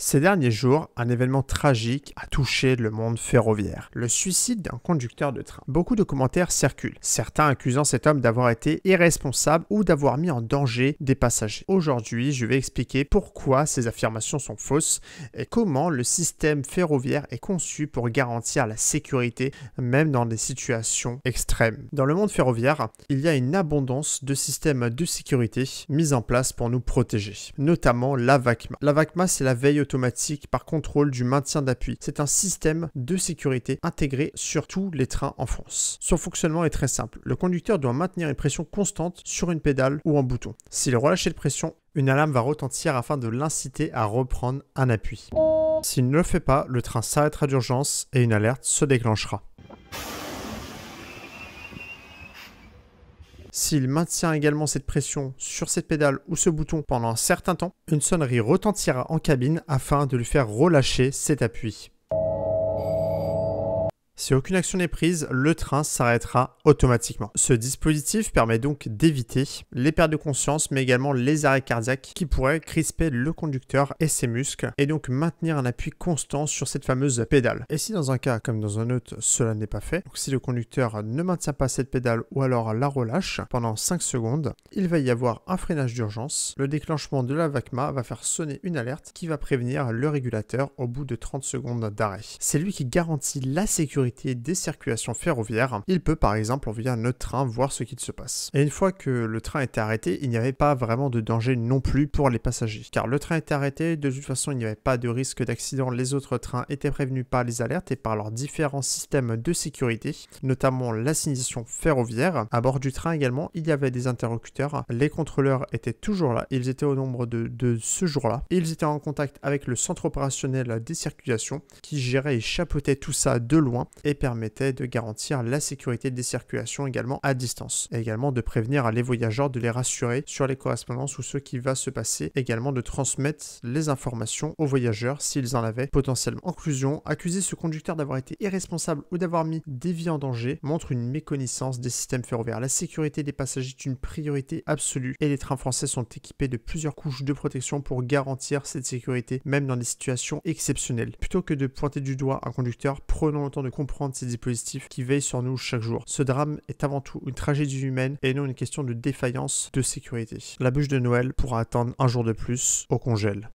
Ces derniers jours, un événement tragique a touché le monde ferroviaire, le suicide d'un conducteur de train. Beaucoup de commentaires circulent, certains accusant cet homme d'avoir été irresponsable ou d'avoir mis en danger des passagers. Aujourd'hui, je vais expliquer pourquoi ces affirmations sont fausses et comment le système ferroviaire est conçu pour garantir la sécurité même dans des situations extrêmes. Dans le monde ferroviaire, il y a une abondance de systèmes de sécurité mis en place pour nous protéger, notamment l'AVACMA. L'AVACMA, c'est la veille automatique par contrôle du maintien d'appui. C'est un système de sécurité intégré sur tous les trains en France. Son fonctionnement est très simple. Le conducteur doit maintenir une pression constante sur une pédale ou un bouton. S'il relâche de pression, une alarme va retentir afin de l'inciter à reprendre un appui. S'il ne le fait pas, le train s'arrêtera d'urgence et une alerte se déclenchera. S'il maintient également cette pression sur cette pédale ou ce bouton pendant un certain temps, une sonnerie retentira en cabine afin de lui faire relâcher cet appui. Si aucune action n'est prise, le train s'arrêtera automatiquement. Ce dispositif permet donc d'éviter les pertes de conscience, mais également les arrêts cardiaques qui pourraient crisper le conducteur et ses muscles, et donc maintenir un appui constant sur cette fameuse pédale. Et si dans un cas comme dans un autre, cela n'est pas fait, donc si le conducteur ne maintient pas cette pédale ou alors la relâche pendant 5 secondes, il va y avoir un freinage d'urgence. Le déclenchement de la VACMA va faire sonner une alerte qui va prévenir le régulateur au bout de 30 secondes d'arrêt. C'est lui qui garantit la sécurité des circulations ferroviaires. Il peut par exemple envoyer un autre train voir ce qu'il se passe. Et une fois que le train était arrêté, il n'y avait pas vraiment de danger non plus pour les passagers. Car le train était arrêté, de toute façon il n'y avait pas de risque d'accident, les autres trains étaient prévenus par les alertes et par leurs différents systèmes de sécurité, notamment la signalisation ferroviaire. À bord du train également, il y avait des interlocuteurs, les contrôleurs étaient toujours là, ils étaient au nombre de ce jour-là. Ils étaient en contact avec le centre opérationnel des circulations qui gérait et chapeautait tout ça de loin et permettait de garantir la sécurité des circulations également à distance. Et également de prévenir les voyageurs, de les rassurer sur les correspondances ou ce qui va se passer. Également de transmettre les informations aux voyageurs s'ils en avaient potentiellement. En conclusion, accuser ce conducteur d'avoir été irresponsable ou d'avoir mis des vies en danger montre une méconnaissance des systèmes ferroviaires. La sécurité des passagers est une priorité absolue et les trains français sont équipés de plusieurs couches de protection pour garantir cette sécurité même dans des situations exceptionnelles. Plutôt que de pointer du doigt un conducteur, prenons le temps de comprendre ces dispositifs qui veillent sur nous chaque jour. Ce drame est avant tout une tragédie humaine et non une question de défaillance de sécurité. La bûche de Noël pourra attendre un jour de plus au congèle.